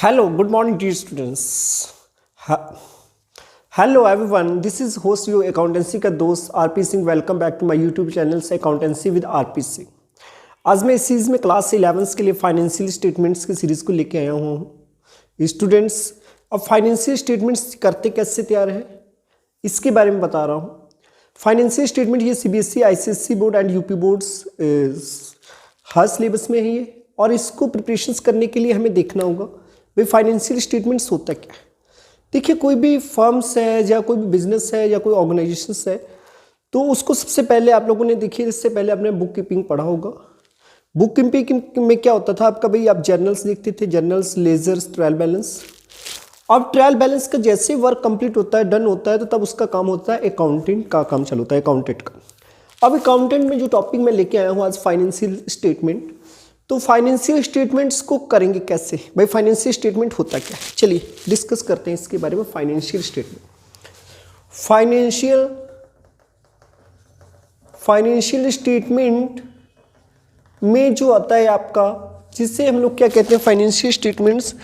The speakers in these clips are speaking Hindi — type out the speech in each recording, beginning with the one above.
Hello, good morning, dear students. Hello, everyone. This is host your accountancy का दोस्त RP Singh. Welcome back to my YouTube channel से अकाउंटेंसी विद आरपी सिंह. आज मैं इस सीरीज में क्लास 11 के लिए फाइनेंशियल स्टेटमेंट्स की सीरीज को लेके आया हूँ. स्टूडेंट्स, अब फाइनेंशियल स्टेटमेंट्स करते कैसे तैयार है इसके बारे में बता रहा हूँ. फाइनेंशियल स्टेटमेंट ये CBSE, ICSE board and UP boards her syllabus में है ये, और इसको प्रिपरेशंस करने के लिए हमें देखना होगा भाई फाइनेंशियल स्टेटमेंट्स होता क्या है. देखिए, कोई भी फर्म्स है या कोई भी बिजनेस है या कोई ऑर्गेनाइजेशंस है तो उसको सबसे पहले आप लोगों ने देखिए, इससे पहले आपने बुक कीपिंग पढ़ा होगा. बुक कीपिंग में क्या होता था आपका, भाई आप जर्नल्स देखते थे, जर्नल्स, लेजर्स, ट्रायल बैलेंस. अब ट्रायल बैलेंस का जैसे वर्क कंप्लीट होता है, डन होता है, तो तब उसका काम होता है अकाउंटेंट का काम चालू होता है, अकाउंटेंट का. अब अकाउंटेंट में जो टॉपिक मैं लेके आया हूँ आज फाइनेंशियल स्टेटमेंट, तो फाइनेंशियल स्टेटमेंट्स को करेंगे कैसे भाई, फाइनेंशियल स्टेटमेंट होता क्या है, चलिए डिस्कस करते हैं इसके बारे में. फाइनेंशियल स्टेटमेंट, फाइनेंशियल स्टेटमेंट में जो आता है आपका, जिसे हम लोग क्या कहते हैं फाइनेंशियल स्टेटमेंट्स.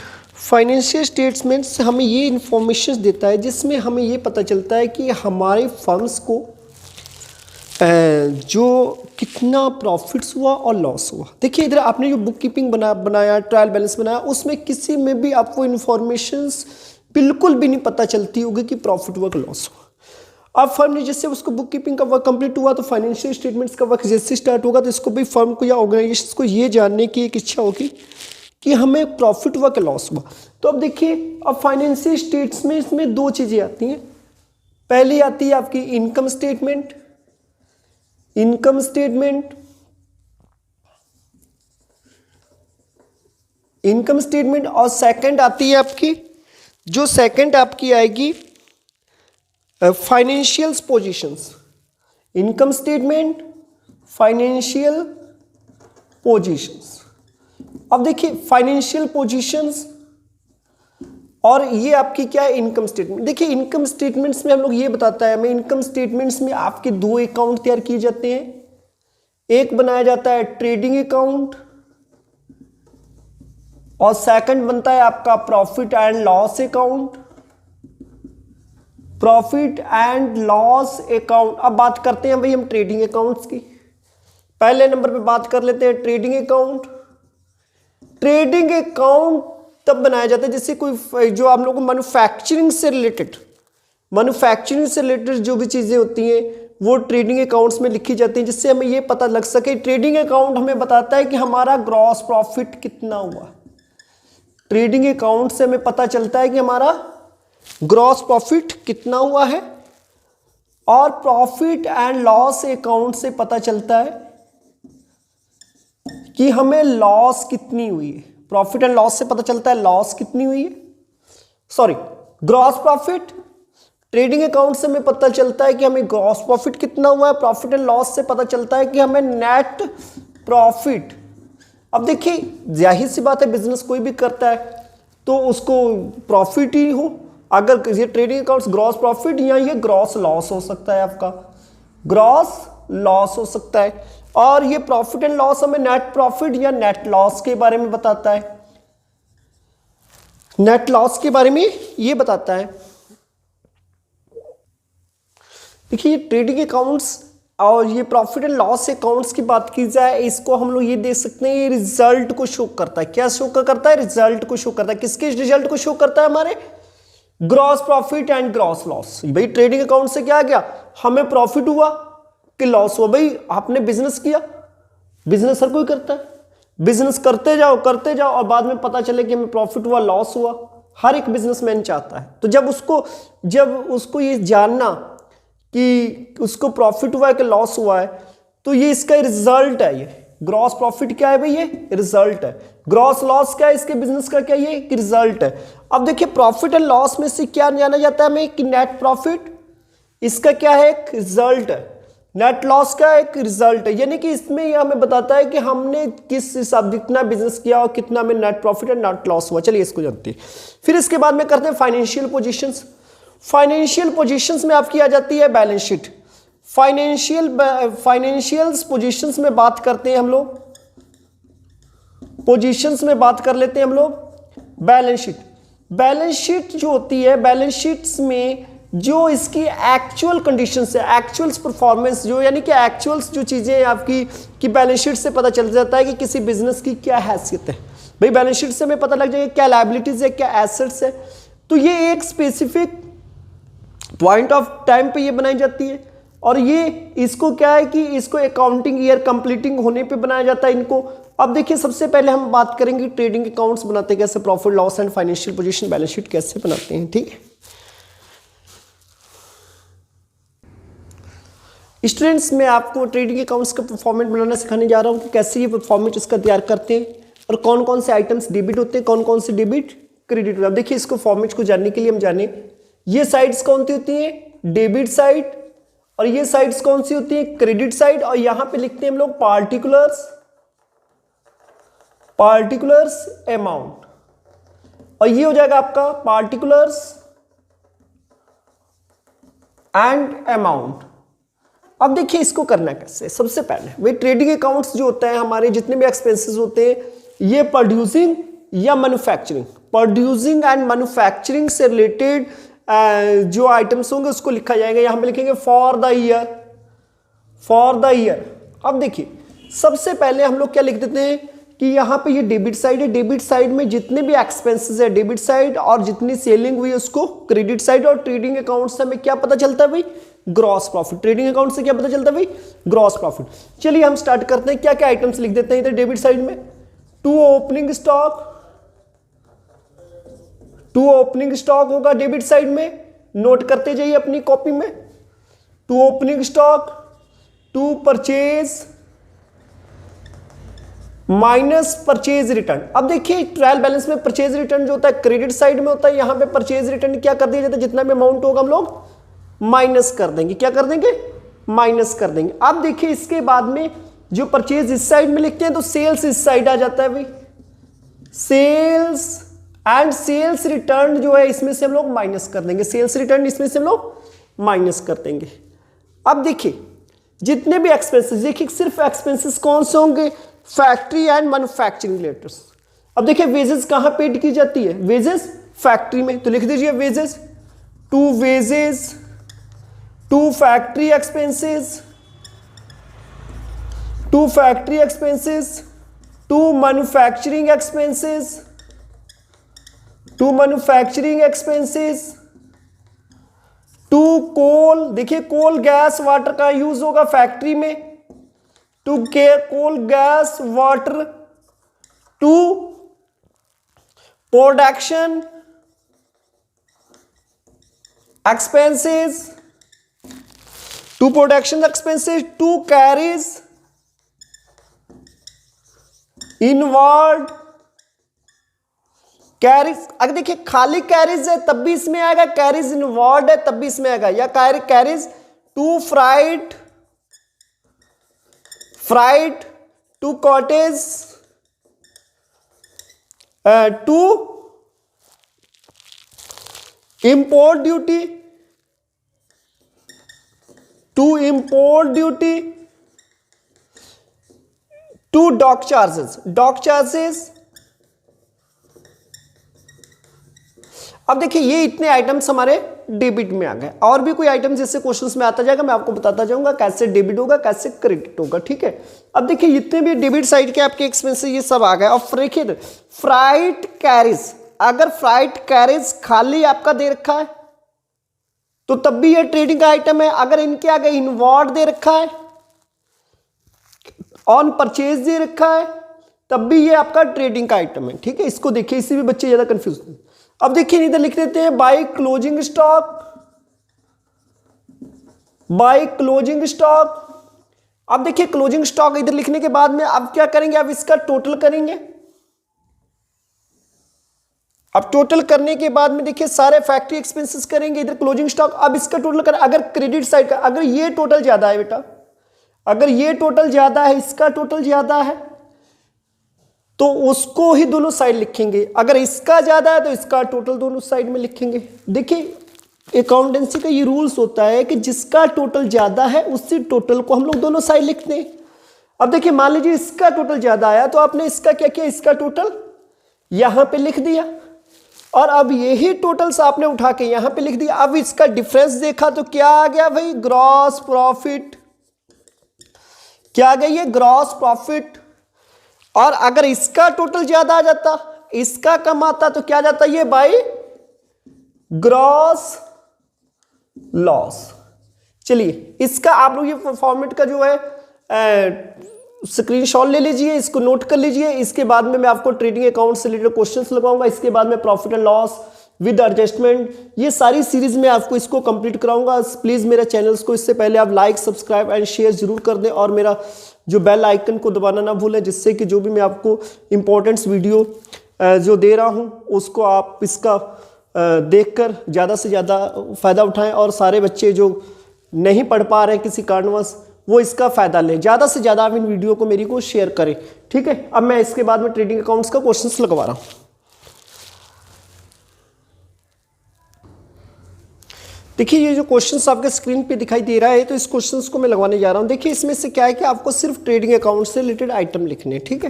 फाइनेंशियल स्टेटमेंट्स हमें ये इंफॉर्मेशन देता है जिसमें हमें ये पता चलता है कि हमारे फर्म्स को जो कितना प्रॉफिट्स हुआ और लॉस हुआ. देखिए इधर आपने जो बुक कीपिंग बनाया, ट्रायल बैलेंस बनाया, उसमें किसी में भी आपको इन्फॉर्मेशंस बिल्कुल भी नहीं पता चलती होगी कि प्रॉफिट हुआ कि लॉस हुआ. अब फर्म ने जैसे उसको बुक कीपिंग का वर्क कंप्लीट हुआ तो फाइनेंशियल स्टेटमेंट्स का वर्क जैसे स्टार्ट होगा तो इसको भी फर्म को या ऑर्गेनाइजेशन को ये जानने की एक इच्छा होगी कि हमें प्रॉफिट हुआ कि लॉस हुआ. तो अब देखिए, अब फाइनेंशियल स्टेटमेंट्स में दो चीज़ें आती हैं. पहली आती है आपकी इनकम स्टेटमेंट, इनकम स्टेटमेंट और सेकंड आती है आपकी, जो सेकंड आपकी आएगी financial positions. Income statement, financial positions. अब देखिए फाइनेंशियल पोजीशंस और ये आपकी क्या है, इनकम स्टेटमेंट. देखिए इनकम स्टेटमेंट्स में हम लोग ये बताता है हमें, इनकम स्टेटमेंट्स में आपके दो अकाउंट तैयार किए जाते हैं. एक बनाया जाता है ट्रेडिंग अकाउंट और सेकंड बनता है आपका profit and loss account. Profit and loss account. अब बात करते हैं भाई हम ट्रेडिंग अकाउंट्स की. पहले नंबर पे बात कर लेते हैं ट्रेडिंग अकाउंट. ट्रेडिंग अकाउंट तब बनाया जाता है जैसे कोई जो आप लोगों को मैन्युफैक्चरिंग से रिलेटेड जो भी चीज़ें होती हैं वो ट्रेडिंग अकाउंट्स में लिखी जाती हैं, जिससे हमें ये पता लग सके. ट्रेडिंग अकाउंट हमें बताता है कि हमारा ग्रॉस प्रॉफिट कितना हुआ. ट्रेडिंग अकाउंट से हमें पता चलता है कि हमारा ग्रॉस प्रॉफिट कितना हुआ है, और प्रॉफिट एंड लॉस अकाउंट से पता चलता है कि हमें लॉस कितनी हुई है. प्रॉफिट एंड लॉस से पता चलता है लॉस कितनी हुई है, sorry gross profit. Trading account से हमें पता चलता है कि हमें ग्रॉस प्रॉफिट कितना हुआ है. प्रॉफिट एंड लॉस से पता चलता है कि हमें नेट प्रॉफिट. अब देखिए जाहिर सी बात है, बिजनेस कोई भी करता है तो उसको प्रॉफिट ही हो. अगर ये ट्रेडिंग अकाउंट्स ग्रॉस प्रॉफिट या ये ग्रॉस लॉस हो सकता है, आपका ग्रॉस लॉस हो सकता है. और ये प्रॉफिट एंड लॉस हमें नेट प्रॉफिट या नेट लॉस के बारे में बताता है. नेट लॉस के बारे में ये बताता है. देखिए ये ट्रेडिंग अकाउंट्स और ये प्रॉफिट एंड लॉस अकाउंट्स की बात की जाए, इसको हम लोग ये देख सकते हैं, ये रिजल्ट को शो करता है. क्या शो करता है? रिजल्ट को शो करता है. किसके रिजल्ट को शो करता है? हमारे gross profit and gross loss. भाई ट्रेडिंग अकाउंट से क्या आ गया, हमें प्रॉफिट हुआ कि लॉस हुआ. भाई आपने बिजनेस किया, बिजनेस हर कोई करता है, बिजनेस करते जाओ और बाद में पता चले कि हमें प्रॉफिट हुआ, लॉस हुआ. हर एक बिजनेसमैन चाहता है. तो जब उसको ये जानना कि उसको प्रॉफिट हुआ है कि लॉस हुआ है, तो ये इसका रिजल्ट है. ये ग्रॉस प्रॉफिट क्या है भाई, ये रिजल्ट है. ग्रॉस लॉस क्या है, इसके बिजनेस का क्या, ये रिजल्ट है. अब देखिए प्रॉफिट एंड लॉस में से क्या जाना जाता है हमें कि नेट प्रॉफिट, इसका क्या है, एक रिजल्ट है. नेट लॉस का एक रिजल्ट है. यानी कि इसमें यह हमें बताता है कि हमने किस हिसाब कितना बिजनेस किया और कितना में नेट प्रॉफिट और नेट लॉस हुआ. चलिए इसको जानते हैं. फिर इसके बाद में करते हैं फाइनेंशियल पोजीशंस. फाइनेंशियल पोजीशंस में आपकी आ जाती है बैलेंस शीट. फाइनेंशियल पोजीशंस में बात करते हैं हम लोग, पोजीशंस में बात कर लेते हैं हम लोग. बैलेंस शीट, बैलेंस शीट जो होती है, बैलेंस शीट्स में जो इसकी एक्चुअल कंडीशंस है, एक्चुअल्स परफॉर्मेंस जो, यानी कि एक्चुअल्स जो चीज़ें आपकी कि बैलेंस शीट से पता चल जाता है कि किसी बिजनेस की क्या हैसियत है। भाई बैलेंस शीट से हमें पता लग जाएगा क्या लायबिलिटीज है, क्या एसेट्स है। तो ये एक स्पेसिफिक पॉइंट ऑफ टाइम पे ये बनाई जाती है, और ये इसको क्या है कि इसको अकाउंटिंग ईयर कंप्लीटिंग होने पे बनाया जाता है इनको। अब देखिए सबसे पहले हम बात करेंगे ट्रेडिंग अकाउंट्स बनाते कैसे, profit loss and financial position balance sheet कैसे बनाते हैं, ठीक है। स्टूडेंट्स मैं आपको ट्रेडिंग अकाउंट्स का परफॉर्मेंस बनाना सिखाने जा रहा हूँ कि कैसे ये परफॉर्मेंस इसका तैयार करते हैं और कौन कौन से आइटम्स डेबिट होते हैं, कौन कौन से डेबिट क्रेडिट होते हैं। अब देखिए इसको फॉर्मेट को जानने के लिए हम जाने ये साइड्स कौन सी होती हैं, डेबिट साइड, और ये साइड्स कौन सी होती है, क्रेडिट साइड। और यहां पे लिखते हैं हम लोग पार्टिकुलर्स अमाउंट, और ये हो जाएगा आपका पार्टिकुलर्स एंड अमाउंट। अब देखिए इसको करना कैसे। सबसे पहले वे ट्रेडिंग अकाउंट्स जो होता है हमारे जितने भी एक्सपेंसेस होते हैं ये प्रोड्यूसिंग या मैन्युफैक्चरिंग, प्रोड्यूसिंग एंड मैन्युफैक्चरिंग से रिलेटेड जो आइटम्स होंगे उसको लिखा जाएगा। यहां पे लिखेंगे फॉर द ईयर। अब देखिए सबसे पहले हम लोग क्या लिख देते हैं कि यहां पे ये डेबिट साइड है, डेबिट साइड में जितने भी एक्सपेंसेस है डेबिट साइड, और जितनी सेलिंग हुई है उसको क्रेडिट साइड। और ट्रेडिंग अकाउंट से हमें क्या पता चलता है भाई, ग्रॉस प्रॉफिट। ट्रेडिंग अकाउंट से क्या पता चलता है भाई, ग्रॉस प्रॉफिट। चलिए हम स्टार्ट करते हैं, क्या क्या आइटम्स लिख देते हैं इधर डेबिट साइड में। टू ओपनिंग स्टॉक होगा डेबिट साइड में, नोट करते जाइए अपनी कॉपी में। To opening stock, to purchase minus purchase return. अब देखिए ट्रायल बैलेंस में परचेज रिटर्न जो होता है क्रेडिट साइड में होता है, यहां पे परचेज रिटर्न क्या कर दिया जाता है, जितना भी अमाउंट होगा हम लोग माइनस कर देंगे। क्या कर देंगे, माइनस कर देंगे। अब देखिए इसके बाद में जो परचेज इस साइड में लिखते हैं तो सेल्स इस साइड आ जाता है भाई, सेल्स एंड सेल्स रिटर्न जो है इसमें से हम लोग माइनस कर देंगे, सेल्स रिटर्न इसमें से हम लोग माइनस कर देंगे। अब देखिए जितने भी एक्सपेंसेस, देखिए सिर्फ एक्सपेंसेस कौन से होंगे, फैक्ट्री एंड मैन्युफैक्चरिंग रिलेटेड। अब देखिए वेजेस कहां पेड की जाती है, वेजेस फैक्ट्री में, तो लिख दीजिए wages, to wages, to factory expenses, to factory expenses, to manufacturing expenses, to manufacturing expenses, to coal, देखिए कोल गैस वाटर का यूज होगा फैक्ट्री में, to coal gas water, to production expenses, to production expenses, to carriage inward carriage. अगर देखिए खाली कैरीज है तब भी इसमें आएगा, कैरीज इनवर्ड है तब भी इसमें आएगा, या carriage to freight, to cartage, to import duty, to import duty, to dock charges. अब देखिए ये इतने आइटम्स हमारे डेबिट में आ गए। और भी कोई आइटम जैसे क्वेश्चंस में आता जाएगा, मैं आपको बताता जाऊंगा कैसे डेबिट होगा कैसे क्रेडिट होगा, ठीक है। अब देखिए जितने भी डेबिट साइड के आपके एक्सपेंसेस ये सब आ गए। और देखिए फ्राइट कैरेज, अगर फ्राइट कैरेज खाली आपका दे रखा है तो तब भी ये ट्रेडिंग का आइटम है। अगर इनके आगे इनवर्ड दे रखा है, ऑन परचेज दे रखा है, तब भी ये आपका ट्रेडिंग का आइटम है, ठीक है। इसको देखिए, इससे भी बच्चे ज्यादा कंफ्यूज हैं। अब देखिए इधर लिख देते हैं बाय क्लोजिंग स्टॉक। अब देखिए क्लोजिंग स्टॉक इधर लिखने के बाद में अब क्या करेंगे, अब इसका टोटल करेंगे। अब टोटल करने के बाद में देखिए सारे फैक्ट्री एक्सपेंसेस करेंगे, इधर क्लोजिंग स्टॉक। अब इसका टोटल करें, अगर क्रेडिट साइड का, अगर ये टोटल ज्यादा है बेटा, अगर ये टोटल ज्यादा है, इसका टोटल ज्यादा है, तो उसको ही दोनों साइड लिखेंगे। अगर इसका ज्यादा है तो इसका टोटल दोनों साइड में लिखेंगे। देखिए अकाउंटेंसी का ये रूल्स होता है कि जिसका टोटल ज्यादा है उसी टोटल को हम लोग दोनों साइड लिखते हैं। अब देखिए मान लीजिए इसका टोटल ज्यादा आया तो आपने इसका क्या किया, इसका टोटल यहां पे लिख दिया, और अब यही टोटल्स आपने उठा के यहां पे लिख दिया। अब इसका डिफरेंस देखा तो क्या आ गया भाई, ग्रॉस प्रॉफिट। क्या आ गया ये, ग्रॉस प्रॉफिट। और अगर इसका टोटल ज्यादा आ जाता, इसका कम आता, तो क्या जाता ये भाई, ग्रॉस लॉस। चलिए इसका आप लोग ये फॉर्मेट का जो है स्क्रीनशॉट ले लीजिए, इसको नोट कर लीजिए। इसके बाद में मैं आपको ट्रेडिंग अकाउंट से रिलेटेड क्वेश्चंस लगाऊंगा। इसके बाद में profit and loss with adjustment, ये सारी सीरीज में आपको इसको कंप्लीट कराऊंगा। प्लीज मेरे चैनल्स को इससे पहले आप लाइक, सब्सक्राइब एंड शेयर जरूर कर दें, और मेरा जो बेल आइकन को दबाना ना भूलें, जिससे कि जो भी मैं आपको इंपॉर्टेंट्स वीडियो जो दे रहा हूं उसको आप इसका देखकर ज़्यादा से ज़्यादा फ़ायदा उठाएं, और सारे बच्चे जो नहीं पढ़ पा रहे हैं किसी कारणवश वो इसका फ़ायदा लें। ज़्यादा से ज़्यादा आप इन वीडियो को मेरी को शेयर करें, ठीक है। अब मैं इसके बाद में ट्रेडिंग अकाउंट्स का क्वेश्चंस लगवा रहा हूँ। देखिए ये जो क्वेश्चंस आपके स्क्रीन पे दिखाई दे रहा है, तो इस क्वेश्चंस को मैं लगवाने जा रहा हूँ। देखिए इसमें से क्या है कि आपको सिर्फ ट्रेडिंग अकाउंट से रिलेटेड आइटम लिखने हैं, ठीक है।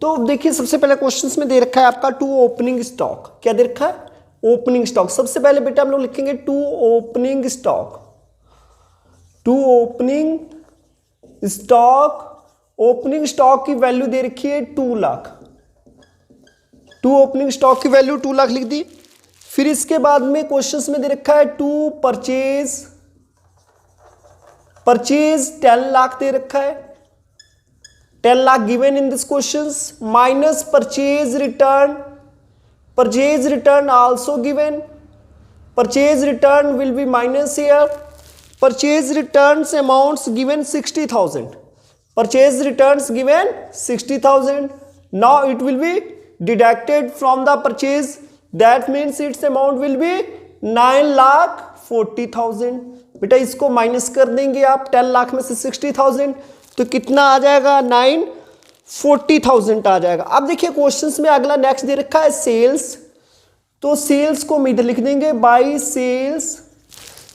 तो देखिए सबसे पहले क्वेश्चंस में दे रखा है आपका टू ओपनिंग स्टॉक। क्या दे रखा है, ओपनिंग स्टॉक। सबसे पहले बेटा हम लोग लिखेंगे to opening stock. To opening stock, opening stock की वैल्यू दे रखी है 2 लाख। टू ओपनिंग स्टॉक की वैल्यू 2 लाख लिख दी। फिर इसके बाद में क्वेश्चंस में दे रखा है टू परचेज, परचेज 10 लाख दे रखा है, 10 lakh given in this questions, minus purchase return, purchase return also given, purchase return will B minus here, purchase returns amounts given 60,000, purchase returns given 60,000. now it will be deducted from the purchase, that means its amount will be 9,40,000. बेटा इसको माइनस कर देंगे आप 10 लाख में से 60,000, तो कितना आ जाएगा, 940,000 आ जाएगा। अब देखिए क्वेश्चंस में अगला नेक्स्ट दे रखा है सेल्स, तो सेल्स को हम इधर लिख देंगे बाई सेल्स।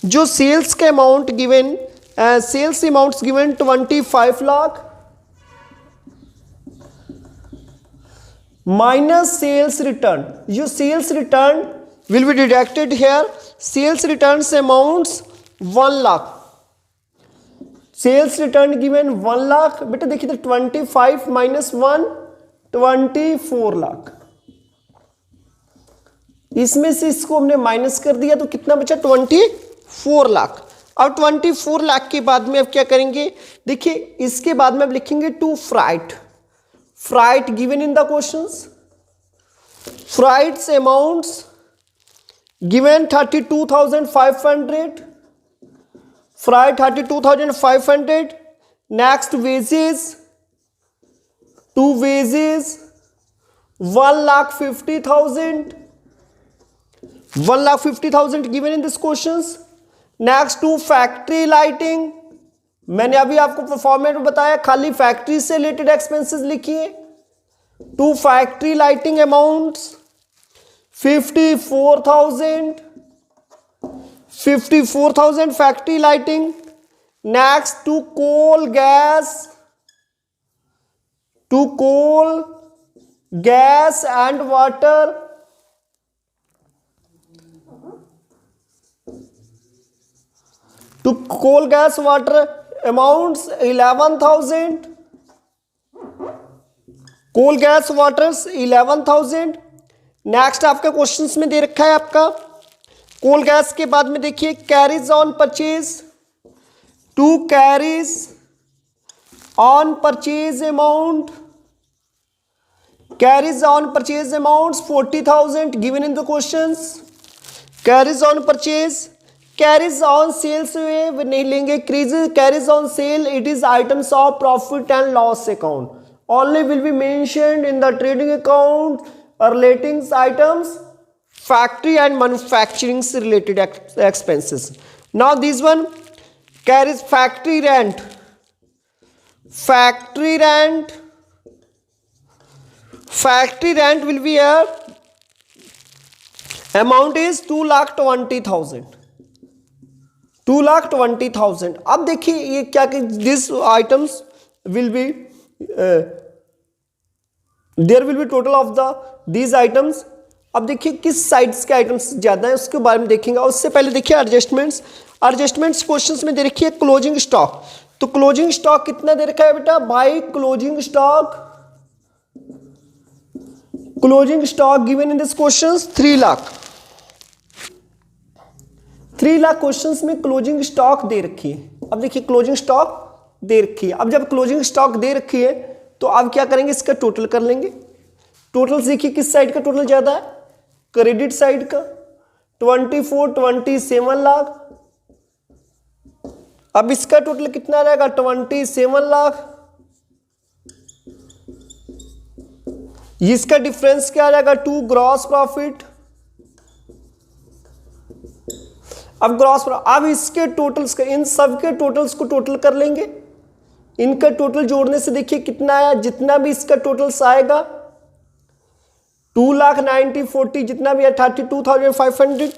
जो सेल्स का amount given, sales amounts given 25 lakh minus sales return, जो sales return will be deducted here, sales return amounts 1 lakh, sales return given 1 lakh. बेटा देखिए तो 25 माइनस 1 24 लाख, इसमें से इसको हमने माइनस कर दिया तो कितना बचा, 24 लाख। अब 24 लाख के बाद में अब क्या करेंगे, देखिए इसके बाद में अब लिखेंगे to freight, freight given in the questions, freights amounts given 32,500, freight 32,500, next wages, to wages 1,50,000, 1,50,000 given in this questions. Next to factory lighting, मैंने अभी आपको फॉर्मेट में बताया, खाली फैक्ट्री से रिलेटेड एक्सपेंसेस लिखिए। To factory lighting amounts 54,000, 54,000 factory lighting. Next to coal gas, to coal gas and water, to coal gas water amounts 11,000, coal gas waters 11,000। Next आपका क्वेश्चंस में दे रखा है आपका कोल गैस के बाद में देखिए carriage on purchase, to carriage on purchase amount, carriage on purchase amounts 40,000 given in the questions, carriage on purchase, carriage on sales वे नहीं लेंगे, carriage on sale it is items of profit and loss account, only will be mentioned in the trading account relating items factory and manufacturing से related expenses. Now this one carriage factory rent, factory rent, factory rent will be here, amount is 2,20,000, 2,20,000। अब देखिए ये क्या कि this items will be there will be total of the these items अब देखिए किस साइड्स के आइटम्स ज्यादा है उसके बारे में देखेंगे। और उससे पहले देखिए एडजस्टमेंट्स क्वेश्चंस में दे रखी है क्लोजिंग स्टॉक। तो क्लोजिंग स्टॉक कितना दे रखा है बेटा, by closing stock given in this questions 3 lakh. 3 lakh questions में क्लोजिंग स्टॉक दे रखी है। अब देखिए क्लोजिंग स्टॉक दे रखी है। अब जब क्लोजिंग स्टॉक दे रखी है तो अब क्या करेंगे, इसका टोटल कर लेंगे। टोटल देखिए किस साइड का टोटल ज्यादा है, क्रेडिट साइड का। 27 लाख। अब इसका टोटल कितना रहेगा, 27 लाख। इसका डिफरेंस क्या आ जाएगा, 2 ग्रॉस प्रॉफिट। अब अब इसके टोटल्स का, इन सब के टोटल्स को टोटल कर लेंगे। इनका टोटल जोड़ने से देखिए कितना आया, जितना भी इसका टोटल्स आएगा 2,90,40 जितना भी है 32,500।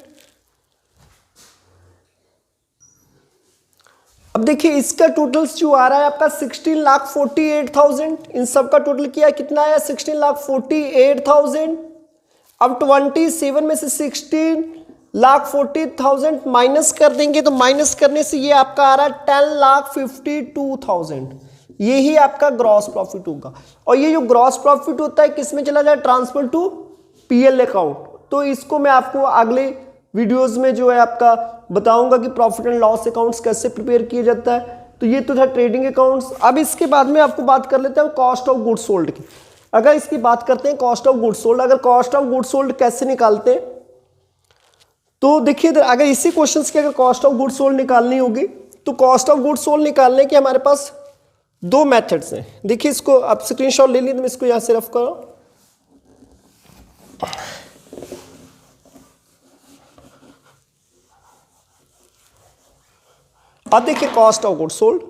अब देखिए इसका टोटल्स जो आ रहा है आपका 16,48,000। इन सब का टोटल किया कितना आया, 16,48,000। अब 27 में से 16,40,000 माइनस कर देंगे तो माइनस करने से ये आपका आ रहा है 10,52,000। यही आपका ग्रॉस प्रॉफिट होगा। और ये जो ग्रॉस प्रॉफिट होता है किस में चला जाए, ट्रांसफर टू पीएल अकाउंट। तो इसको मैं आपको अगले वीडियोस में जो है आपका बताऊंगा कि प्रॉफिट एंड लॉस अकाउंट्स कैसे प्रिपेयर किया जाता है। तो ये तो था ट्रेडिंग अकाउंट्स। अब इसके बाद में आपको बात कर लेते हैं कॉस्ट ऑफ गुड्स सोल्ड की। अगर इसकी बात करते हैं कॉस्ट ऑफ गुड्स सोल्ड, अगर कॉस्ट ऑफ गुड्स सोल्ड कैसे निकालते हैं तो देखिए अगर इसी क्वेश्चन की अगर कॉस्ट ऑफ गुड्स सोल्ड निकालनी होगी तो कॉस्ट ऑफ गुड्स सोल्ड निकालने के हमारे पास 2 मेथड्स हैं। देखिए इसको आप स्क्रीनशॉट ले लीजिए, तो मैं इसको यहां से रफ करो। अब देखिए कॉस्ट ऑफ गुड्स सोल्ड,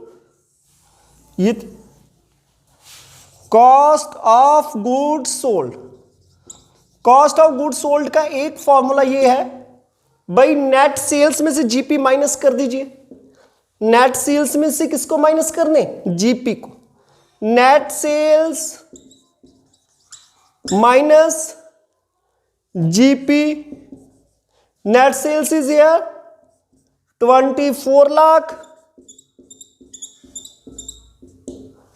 ये cost of goods sold, cost of goods sold का एक फॉर्मूला ये है भाई, नेट सेल्स में से जीपी माइनस कर दीजिए। नेट सेल्स में से किसको माइनस करने, जीपी को। Net sales minus GP, net sales is here 24 lakh,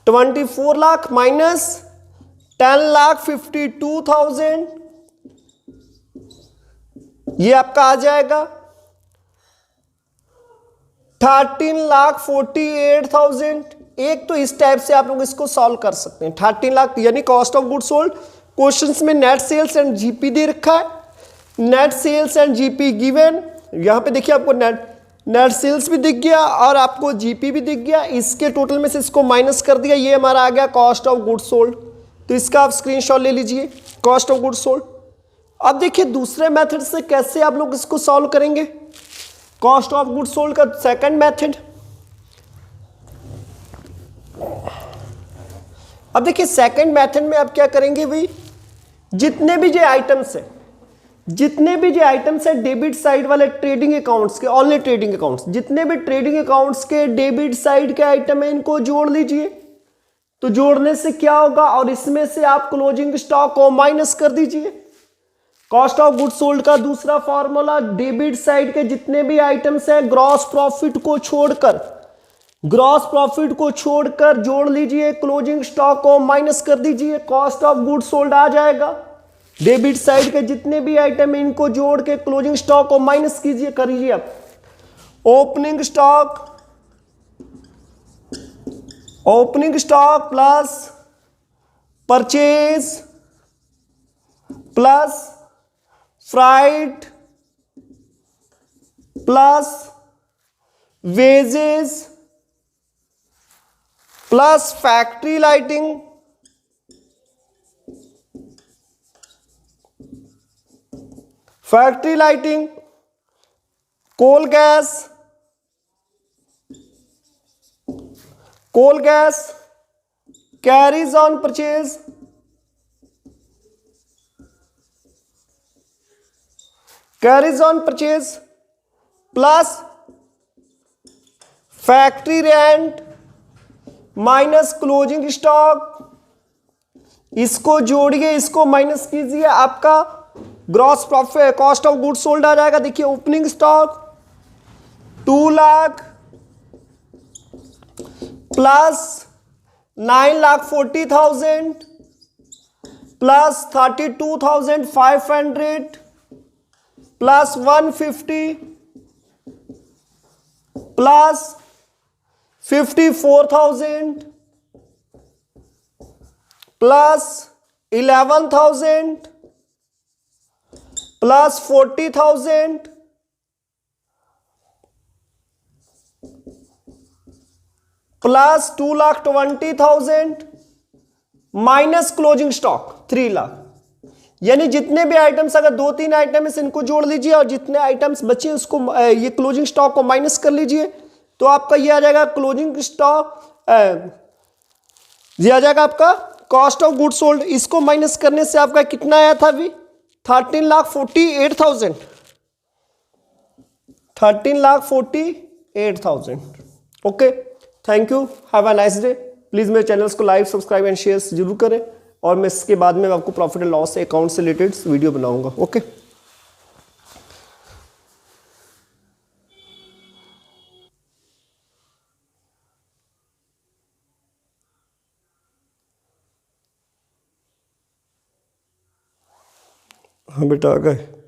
24 lakh minus 10,52,000, ये आपका आ जाएगा 13,48,000। एक तो इस टाइप से आप लोग इसको सॉल्व कर सकते हैं। 13 लाख यानी cost of goods sold, questions में नेट सेल्स एंड जीपी दे रखा है। Net sales and GP given, यहां पे देखिए आपको नेट सेल्स भी दिख गया और आपको जीपी भी दिख गया। इसके टोटल में से इसको माइनस कर दिया, ये हमारा आ गया कॉस्ट ऑफ गुड्स सोल्ड। तो इसका आप स्क्रीनशॉट ले लीजिए, कॉस्ट ऑफ गुड्स सोल्ड। अब देखिए दूसरे मेथड से कैसे आप लोग इसको सॉल्व करेंगे कॉस्ट ऑफ गुड्स सोल्ड का सेकंड मेथड। अब देखिए सेकंड मेथड में आप क्या करेंगे भाई, जितने भी जो आइटम्स है डेबिट साइड वाले ट्रेडिंग अकाउंट्स के, ओनली ट्रेडिंग अकाउंट्स, जितने भी ट्रेडिंग अकाउंट्स के डेबिट साइड के आइटम है इनको जोड़ लीजिए। तो जोड़ने से क्या होगा, और इसमें से आप क्लोजिंग स्टॉक को माइनस कर दीजिए। कॉस्ट ऑफ गुड्स सोल्ड का दूसरा फॉर्मूला, डेबिट साइड के जितने भी आइटम्स हैं ग्रॉस प्रॉफिट को छोड़कर जोड़ लीजिए, क्लोजिंग स्टॉक को माइनस कर दीजिए, कॉस्ट ऑफ गुड्स सोल्ड आ जाएगा। डेबिट साइड के जितने भी आइटम हैं इनको जोड़ के क्लोजिंग स्टॉक को माइनस करिए आप। Opening stock plus purchase plus freight plus wages plus factory lighting coal gas carriage on purchase plus factory rent minus closing stock, इसको जोड़िए, इसको माइनस कीजिए, आपका gross profit cost of goods sold आ जाएगा, देखिए opening stock 2 lakh plus 9,40,000 plus 32,500 plus 150 plus 54,000 plus 11,000 plus 40,000 plus 2,20,000 minus closing stock 3 lakh. यानी जितने भी आइटम्स, अगर 2-3 आइटम है इनको जोड़ लीजिए और जितने आइटम्स बचे उसको ये क्लोजिंग स्टॉक को माइनस कर लीजिए, तो आपका ये आ जाएगा क्लोजिंग स्टॉक, ये आ जाएगा आपका कॉस्ट ऑफ गुड्स सोल्ड। इसको माइनस करने से आपका कितना आया था अभी 13,48,000, 13,48,000। Okay, thank you, have a nice day. Please मेरे चैनल्स को लाइक सब्सक्राइब एंड शेयर जरूर करें, और मैं इसके बाद में आपको प्रॉफिट एंड लॉस अकाउंट से रिलेटेड वीडियो बनाऊंगा। ओके, हाँ बेटा आ गए।